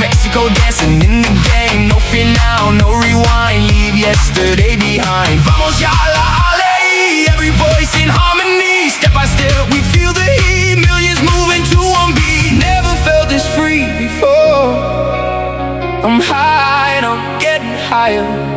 Mexico dancing in the game. No fear now, no rewind. Leave yesterday behind. Vamos ya la ale. Every voice in harmony. Step by step we feel the heat. Millions moving to one beat. Never felt this free before. I'm high and I'm getting higher.